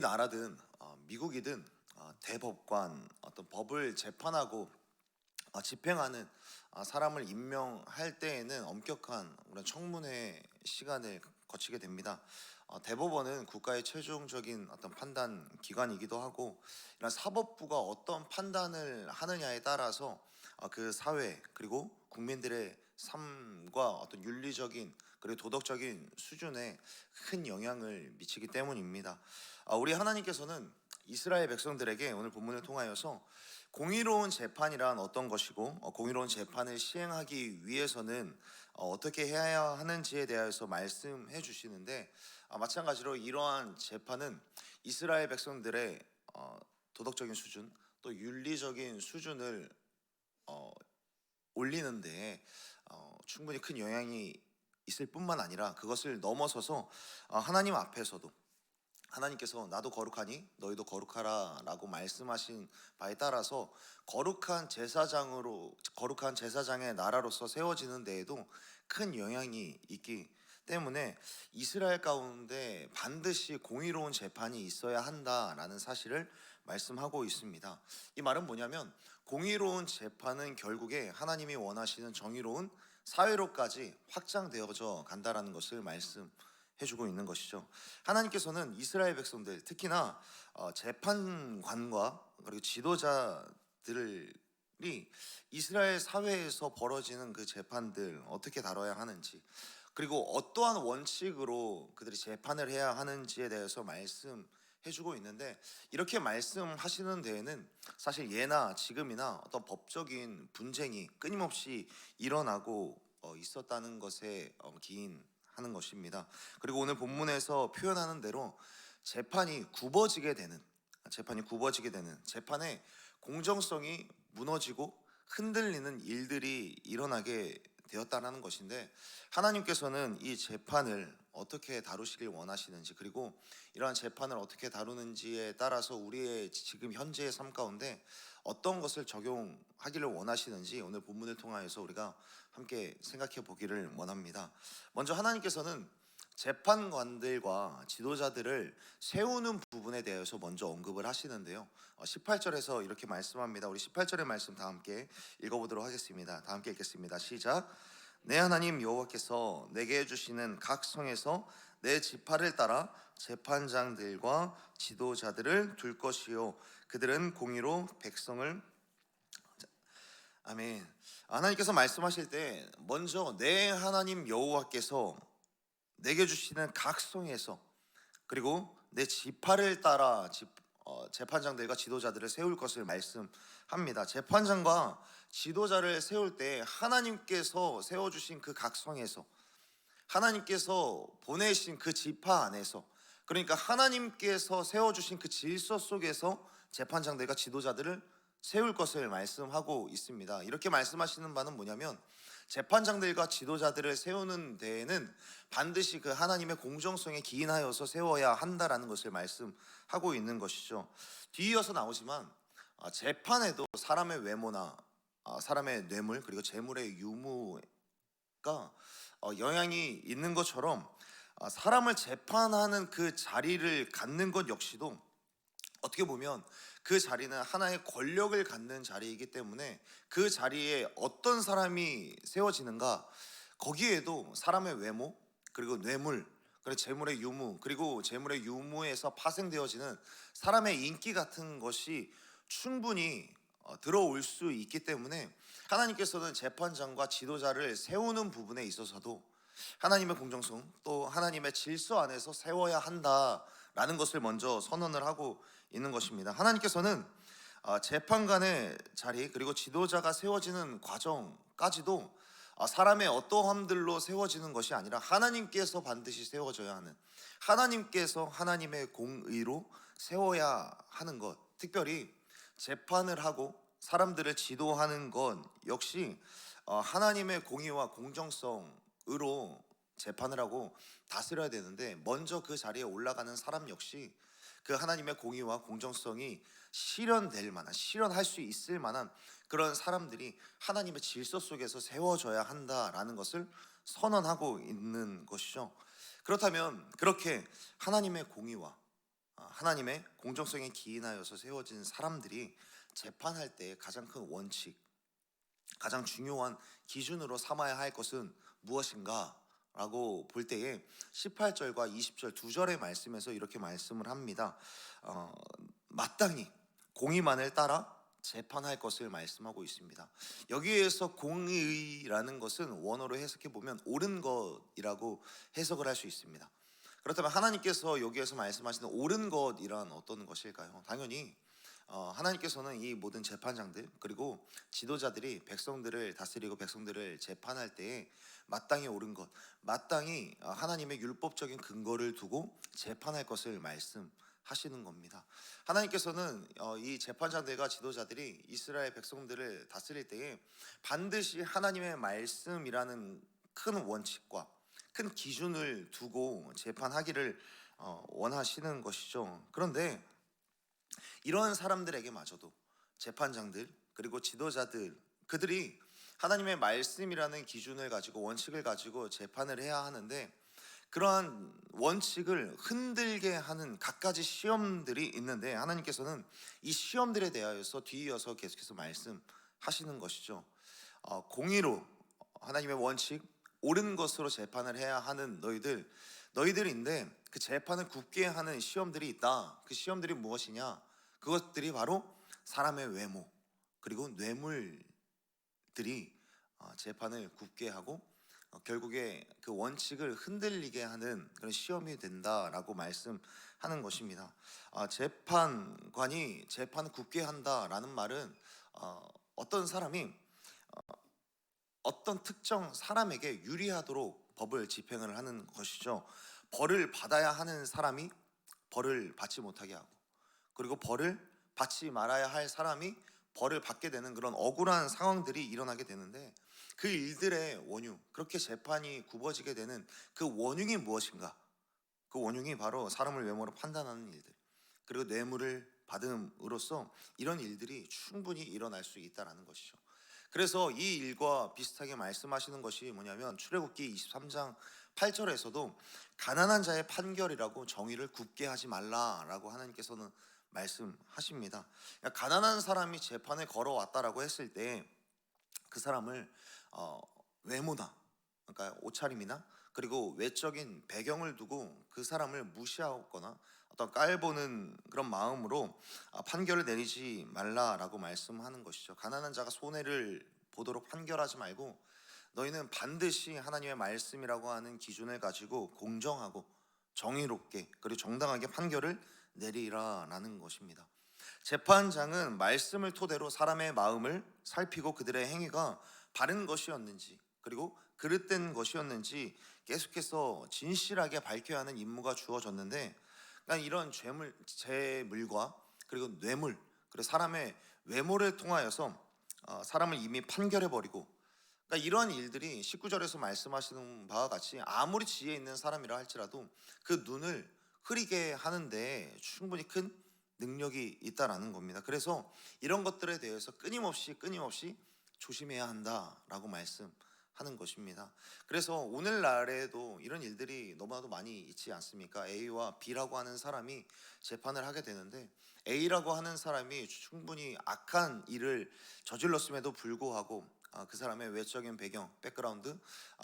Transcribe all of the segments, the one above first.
나라든 미국이든 대법관 어떤 법을 재판하고 집행하는 사람을 임명할 때에는 엄격한 그런 청문회 시간을 거치게 됩니다. 대법원은 국가의 최종적인 어떤 판단 기관이기도 하고, 이런 사법부가 어떤 판단을 하느냐에 따라서 그 사회 그리고 국민들의 삶과 어떤 윤리적인 그리고 도덕적인 수준에 큰 영향을 미치기 때문입니다. 우리 하나님께서는 이스라엘 백성들에게 오늘 본문을 통하여서 공의로운 재판이란 어떤 것이고, 공의로운 재판을 시행하기 위해서는 어떻게 해야 하는지에 대해서 말씀해 주시는데, 마찬가지로 이러한 재판은 이스라엘 백성들의 도덕적인 수준, 또 윤리적인 수준을 어, 올리는데 충분히 큰 영향이 있을 뿐만 아니라, 그것을 넘어서서 하나님 앞에서도 하나님께서 나도 거룩하니 너희도 거룩하라 라고 말씀하신 바에 따라서 거룩한 제사장의 나라로서 세워지는 데에도 큰 영향이 있기 때문에 이스라엘 가운데 반드시 공의로운 재판이 있어야 한다라는 사실을 말씀하고 있습니다. 이 말은 뭐냐면, 공의로운 재판은 결국에 하나님이 원하시는 정의로운 사회로까지 확장되어져 간다라는 것을 말씀해주고 있는 것이죠. 하나님께서는 이스라엘 백성들, 특히나 재판관과 그리고 지도자들이 이스라엘 사회에서 벌어지는 그 재판들 어떻게 다뤄야 하는지, 그리고 어떠한 원칙으로 그들이 재판을 해야 하는지에 대해서 말씀해주고 있는데, 이렇게 말씀하시는 데에는 사실 예나 지금이나 어떤 법적인 분쟁이 끊임없이 일어나고 있었다는 것에 기인하는 것입니다. 그리고 오늘 본문에서 표현하는 대로 재판의 재판의 공정성이 무너지고 흔들리는 일들이 일어나게 되었다는 것인데, 하나님께서는 이 재판을 어떻게 다루시길 원하시는지, 그리고 이러한 재판을 어떻게 다루는지에 따라서 우리의 지금 현재의 삶 가운데 어떤 것을 적용하기를 원하시는지 오늘 본문을 통하여서 우리가 함께 생각해 보기를 원합니다. 먼저 하나님께서는 재판관들과 지도자들을 세우는 부분에 대해서 먼저 언급을 하시는데요. 18절에서 이렇게 말씀합니다. 우리 18절의 말씀 다 함께 읽어보도록 하겠습니다. 다 함께 읽겠습니다. 시작. 내 하나님 여호와께서 내게 주시는 각 성에서 내 지파를 따라 재판장들과 지도자들을 둘 것이요, 그들은 공의로 백성을. 아멘. 하나님께서 말씀하실 때 먼저 내 하나님 여호와께서 내게 주시는 각 성에서, 그리고 내 지파를 따라 재판장들과 지도자들을 세울 것을 말씀합니다. 재판장과 지도자를 세울 때 하나님께서 세워주신 그 각성에서, 하나님께서 보내신 그 지파 안에서, 그러니까 하나님께서 세워주신 그 질서 속에서 재판장들과 지도자들을 세울 것을 말씀하고 있습니다. 이렇게 말씀하시는 바는 뭐냐면, 재판장들과 지도자들을 세우는 데에는 반드시 그 하나님의 공정성에 기인하여서 세워야 한다라는 것을 말씀하고 있는 것이죠. 뒤이어서 나오지만 재판에도 사람의 외모나 사람의 뇌물 그리고 재물의 유무가 영향이 있는 것처럼, 사람을 재판하는 그 자리를 갖는 것 역시도 어떻게 보면 그 자리는 하나의 권력을 갖는 자리이기 때문에, 그 자리에 어떤 사람이 세워지는가, 거기에도 사람의 외모 그리고 뇌물 그리고 재물의 유무, 그리고 재물의 유무에서 파생되어지는 사람의 인기 같은 것이 충분히 들어올 수 있기 때문에, 하나님께서는 재판장과 지도자를 세우는 부분에 있어서도 하나님의 공정성 또 하나님의 질서 안에서 세워야 한다라는 것을 먼저 선언을 하고 있는 것입니다. 하나님께서는 재판관의 자리 그리고 지도자가 세워지는 과정까지도 사람의 어떠함들로 세워지는 것이 아니라 하나님께서 반드시 세워져야 하는, 하나님께서 하나님의 공의로 세워야 하는 것, 특별히 재판을 하고 사람들을 지도하는 것 역시 하나님의 공의와 공정성으로 재판을 하고 다스려야 되는데, 먼저 그 자리에 올라가는 사람 역시 그 하나님의 공의와 공정성이 실현할 수 있을 만한 그런 사람들이 하나님의 질서 속에서 세워져야 한다라는 것을 선언하고 있는 것이죠. 그렇다면 그렇게 하나님의 공의와 하나님의 공정성에 기인하여서 세워진 사람들이 재판할 때 가장 큰 원칙, 가장 중요한 기준으로 삼아야 할 것은 무엇인가? 라고 볼 때에 18절과 20절 두 절의 말씀에서 이렇게 말씀을 합니다. 마땅히 공의만을 따라 재판할 것을 말씀하고 있습니다. 여기에서 공의라는 것은 원어로 해석해 보면 옳은 것이라고 해석을 할 수 있습니다. 그렇다면 하나님께서 여기에서 말씀하시는 옳은 것이란 어떤 것일까요? 당연히 하나님께서는 이 모든 재판장들 그리고 지도자들이 백성들을 다스리고 백성들을 재판할 때에 마땅히 옳은 것, 마땅히 하나님의 율법적인 근거를 두고 재판할 것을 말씀하시는 겁니다. 하나님께서는 이 재판장들과 지도자들이 이스라엘 백성들을 다스릴 때에 반드시 하나님의 말씀이라는 큰 원칙과 큰 기준을 두고 재판하기를 원하시는 것이죠. 그런데 이러한 사람들에게마저도 재판장들 그리고 지도자들 그들이 하나님의 말씀이라는 기준을 가지고 원칙을 가지고 재판을 해야 하는데 그러한 원칙을 흔들게 하는 갖가지 시험들이 있는데 하나님께서는 이 시험들에 대하여서 뒤이어서 계속해서 말씀하시는 것이죠. 공의로 하나님의 원칙 옳은 것으로 재판을 해야 하는 너희들인데 그 재판을 굽게 하는 시험들이 있다. 그 시험들이 무엇이냐? 그것들이 바로 사람의 외모 그리고 뇌물들이 재판을 굽게 하고 결국에 그 원칙을 흔들리게 하는 그런 시험이 된다라고 말씀하는 것입니다. 재판관이 재판을 굽게 한다라는 말은 어떤 사람이 어떤 특정 사람에게 유리하도록 법을 집행을 하는 것이죠. 벌을 받아야 하는 사람이 벌을 받지 못하게 하고 그리고 벌을 받지 말아야 할 사람이 벌을 받게 되는 그런 억울한 상황들이 일어나게 되는데 그 일들의 원흉, 그렇게 재판이 굽어지게 되는 그 원흉이 무엇인가? 그 원흉이 바로 사람을 외모로 판단하는 일들 그리고 뇌물을 받음으로써 이런 일들이 충분히 일어날 수 있다는 것이죠. 그래서 이 일과 비슷하게 말씀하시는 것이 뭐냐면 출애굽기 23장 8절에서도 가난한 자의 판결이라고 정의를 굽게 하지 말라라고 하나님께서는 말씀하십니다. 가난한 사람이 재판에 걸어왔다라고 했을 때 그 사람을 외모나 그러니까 옷차림이나 그리고 외적인 배경을 두고 그 사람을 무시하거나 어떤 깔보는 그런 마음으로 판결을 내리지 말라라고 말씀하는 것이죠. 가난한 자가 손해를 보도록 판결하지 말고 너희는 반드시 하나님의 말씀이라고 하는 기준을 가지고 공정하고 정의롭게 그리고 정당하게 판결을 내리라라는 것입니다. 재판장은 말씀을 토대로 사람의 마음을 살피고 그들의 행위가 바른 것이었는지 그리고 그릇된 것이었는지 계속해서 진실하게 밝혀야 하는 임무가 주어졌는데 그러니까 이런 재물과 그리고 뇌물 그리고 사람의 외모를 통하여서 사람을 이미 판결해버리고 그러니까 이러한 일들이 19절에서 말씀하시는 바와 같이 아무리 지혜 있는 사람이라 할지라도 그 눈을 흐리게 하는데 충분히 큰 능력이 있다라는 겁니다. 그래서 이런 것들에 대해서 끊임없이 조심해야 한다라고 말씀하는 것입니다. 그래서 오늘날에도 이런 일들이 너무나도 많이 있지 않습니까? A와 B라고 하는 사람이 재판을 하게 되는데 A라고 하는 사람이 충분히 악한 일을 저질렀음에도 불구하고 그 사람의 외적인 배경, 백그라운드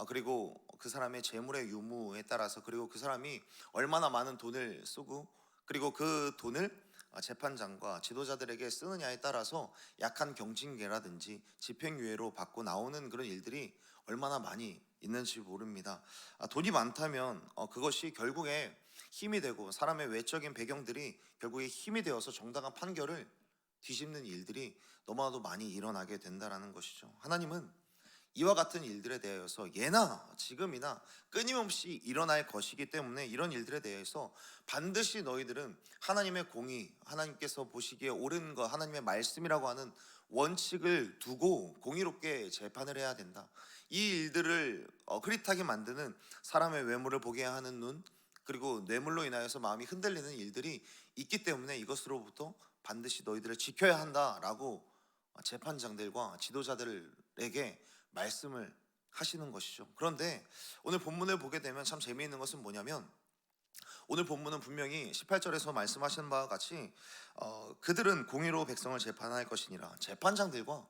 그리고 그 사람의 재물의 유무에 따라서 그리고 그 사람이 얼마나 많은 돈을 쓰고 그리고 그 돈을 재판장과 지도자들에게 쓰느냐에 따라서 약한 경징계라든지 집행유예로 받고 나오는 그런 일들이 얼마나 많이 있는지 모릅니다. 돈이 많다면 그것이 결국에 힘이 되고 사람의 외적인 배경들이 결국에 힘이 되어서 정당한 판결을 뒤집는 일들이 너무나도 많이 일어나게 된다는 것이죠. 하나님은 이와 같은 일들에 대해서 예나 지금이나 끊임없이 일어날 것이기 때문에 이런 일들에 대해서 반드시 너희들은 하나님의 공의, 하나님께서 보시기에 옳은 것, 하나님의 말씀이라고 하는 원칙을 두고 공의롭게 재판을 해야 된다. 이 일들을 흐릿하게 만드는 사람의 외모를 보게 하는 눈 그리고 뇌물로 인하여서 마음이 흔들리는 일들이 있기 때문에 이것으로부터 반드시 너희들을 지켜야 한다라고 재판장들과 지도자들에게 말씀을 하시는 것이죠. 그런데 오늘 본문을 보게 되면 참 재미있는 것은 뭐냐면 오늘 본문은 분명히 18절에서 말씀하시는 바와 같이 그들은 공의로 백성을 재판할 것이니라, 재판장들과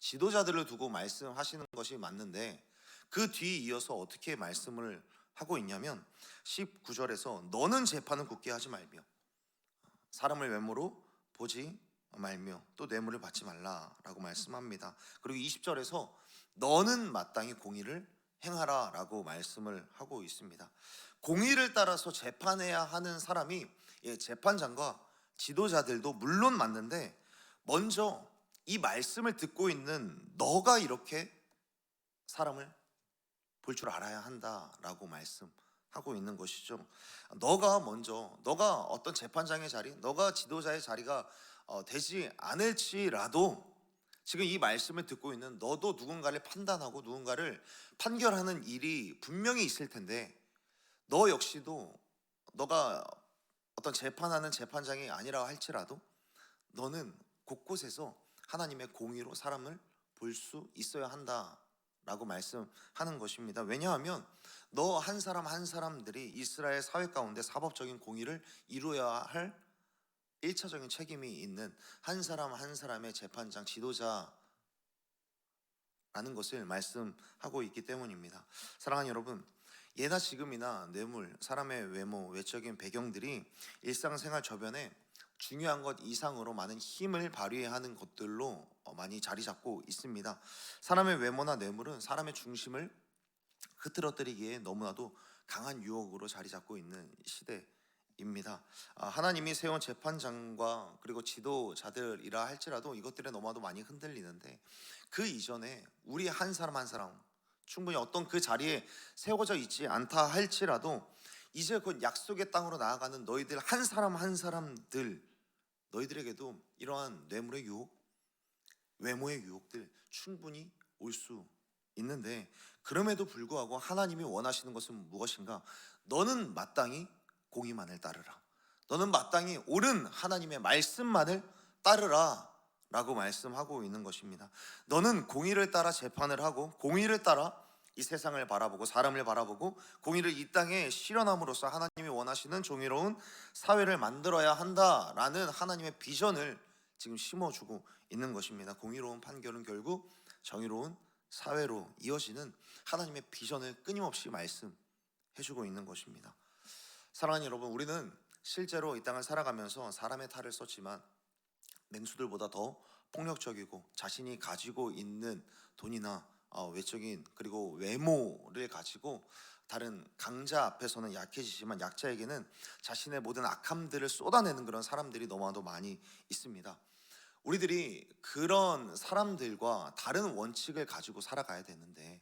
지도자들을 두고 말씀하시는 것이 맞는데, 그 뒤 이어서 어떻게 말씀을 하고 있냐면 19절에서 너는 재판을 굳게 하지 말며 사람을 외모로 보지 말며 또 뇌물을 받지 말라라고 말씀합니다. 그리고 20절에서 너는 마땅히 공의를 행하라라고 말씀을 하고 있습니다. 공의를 따라서 재판해야 하는 사람이 재판장과 지도자들도 물론 맞는데, 먼저 이 말씀을 듣고 있는 너가 이렇게 사람을 볼 줄 알아야 한다라고 말씀하고 있는 것이죠. 너가 먼저, 너가 어떤 재판장의 자리, 너가 지도자의 자리가 되지 않을지라도 지금 이 말씀을 듣고 있는 너도 누군가를 판단하고 누군가를 판결하는 일이 분명히 있을 텐데, 너 역시도 너가 어떤 재판하는 재판장이 아니라 할지라도 너는 곳곳에서 하나님의 공의로 사람을 볼 수 있어야 한다라고 말씀하는 것입니다. 왜냐하면 너 한 사람 한 사람들이 이스라엘 사회 가운데 사법적인 공의를 이루어야 할 1차적인 책임이 있는 한 사람 한 사람의 재판장, 지도자라는 것을 말씀하고 있기 때문입니다. 사랑하는 여러분, 예나 지금이나 뇌물, 사람의 외모, 외적인 배경들이 일상생활 저변에 중요한 것 이상으로 많은 힘을 발휘하는 것들로 많이 자리 잡고 있습니다. 사람의 외모나 뇌물은 사람의 중심을 흐트러뜨리기에 너무나도 강한 유혹으로 자리 잡고 있는 시대입니다. 하나님이 세운 재판장과 그리고 지도자들이라 할지라도 이것들에 너무나도 많이 흔들리는데, 그 이전에 우리 한 사람 한 사람 충분히 어떤 그 자리에 세워져 있지 않다 할지라도 이제 곧 약속의 땅으로 나아가는 너희들 한 사람 한 사람들, 너희들에게도 이러한 뇌물의 유혹, 외모의 유혹들 충분히 올 수 있는데, 그럼에도 불구하고 하나님이 원하시는 것은 무엇인가? 너는 마땅히 공의만을 따르라, 너는 마땅히 옳은 하나님의 말씀만을 따르라 라고 말씀하고 있는 것입니다. 너는 공의를 따라 재판을 하고 공의를 따라 이 세상을 바라보고 사람을 바라보고 공의를 이 땅에 실현함으로써 하나님이 원하시는 정의로운 사회를 만들어야 한다라는 하나님의 비전을 지금 심어주고 있는 것입니다. 공의로운 판결은 결국 정의로운 사회로 이어지는 하나님의 비전을 끊임없이 말씀해주고 있는 것입니다. 사랑하는 여러분, 우리는 실제로 이 땅을 살아가면서 사람의 탈을 썼지만 맹수들보다 더 폭력적이고 자신이 가지고 있는 돈이나 외적인 그리고 외모를 가지고 다른 강자 앞에서는 약해지지만 약자에게는 자신의 모든 악함들을 쏟아내는 그런 사람들이 너무나도 많이 있습니다. 우리들이 그런 사람들과 다른 원칙을 가지고 살아가야 되는데,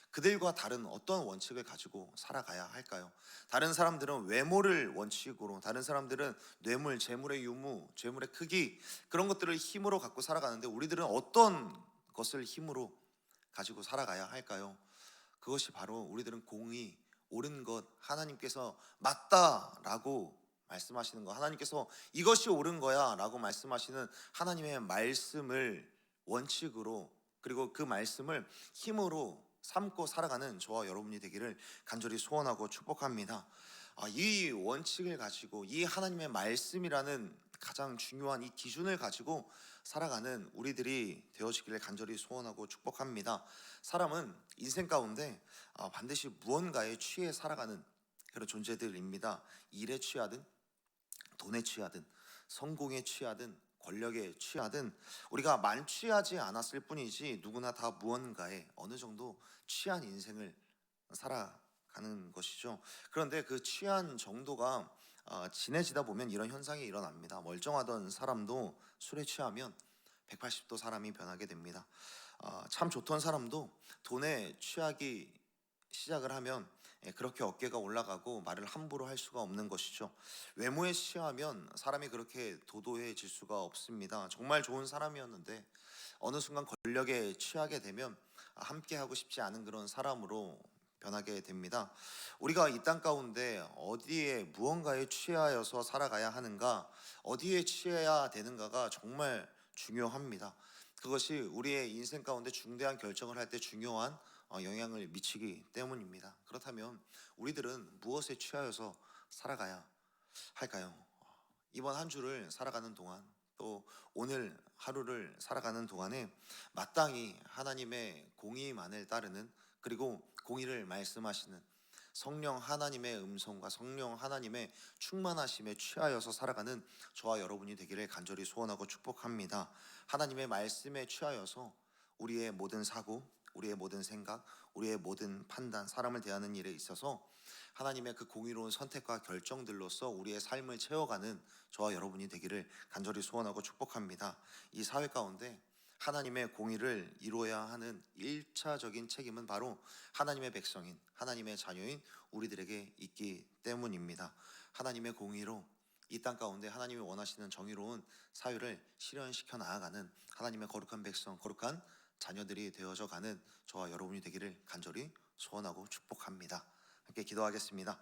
그들과 다른 어떤 원칙을 가지고 살아가야 할까요? 다른 사람들은 외모를 원칙으로, 다른 사람들은 뇌물, 재물의 유무, 재물의 크기, 그런 것들을 힘으로 갖고 살아가는데, 우리들은 어떤 것을 힘으로 가지고 살아가야 할까요? 그것이 바로 우리들은 공의, 옳은 것, 하나님께서 맞다라고 말씀하시는 것, 하나님께서 이것이 옳은 거야 라고 말씀하시는 하나님의 말씀을 원칙으로, 그리고 그 말씀을 힘으로 삼고 살아가는 저와 여러분이 되기를 간절히 소원하고 축복합니다. 이 원칙을 가지고, 이 하나님의 말씀이라는 가장 중요한 이 기준을 가지고 살아가는 우리들이 되어지기를 간절히 소원하고 축복합니다. 사람은 인생 가운데 반드시 무언가에 취해 살아가는 그런 존재들입니다. 일에 취하든 돈에 취하든 성공에 취하든 권력에 취하든 우리가 만취하지 않았을 뿐이지 누구나 다 무언가에 어느 정도 취한 인생을 살아가는 것이죠. 그런데 그 취한 정도가 지내지다 보면 이런 현상이 일어납니다. 멀쩡하던 사람도 술에 취하면 180도 사람이 변하게 됩니다. 참 좋던 사람도 돈에 취하기 시작을 하면 그렇게 어깨가 올라가고 말을 함부로 할 수가 없는 것이죠. 외모에 취하면 사람이 그렇게 도도해질 수가 없습니다. 정말 좋은 사람이었는데 어느 순간 권력에 취하게 되면 함께 하고 싶지 않은 그런 사람으로 변하게 됩니다. 우리가 이 땅 가운데 어디에 무언가에 취하여서 살아가야 하는가, 어디에 취해야 되는가가 정말 중요합니다. 그것이 우리의 인생 가운데 중대한 결정을 할 때 중요한 영향을 미치기 때문입니다. 그렇다면 우리들은 무엇에 취하여서 살아가야 할까요? 이번 한 주를 살아가는 동안, 또 오늘 하루를 살아가는 동안에 마땅히 하나님의 공의만을 따르는, 그리고 공의를 말씀하시는 성령 하나님의 음성과 성령 하나님의 충만하심에 취하여서 살아가는 저와 여러분이 되기를 간절히 소원하고 축복합니다. 하나님의 말씀에 취하여서 우리의 모든 사고, 우리의 모든 생각, 우리의 모든 판단, 사람을 대하는 일에 있어서 하나님의 그 공의로운 선택과 결정들로서 우리의 삶을 채워가는 저와 여러분이 되기를 간절히 소원하고 축복합니다. 이 사회 가운데 하나님의 공의를 이루어야 하는 1차적인 책임은 바로 하나님의 백성인, 하나님의 자녀인 우리들에게 있기 때문입니다. 하나님의 공의로 이 땅 가운데 하나님이 원하시는 정의로운 사회를 실현시켜 나아가는 하나님의 거룩한 백성, 거룩한 자녀들이 되어져 가는 저와 여러분이 되기를 간절히 소원하고 축복합니다. 함께 기도하겠습니다.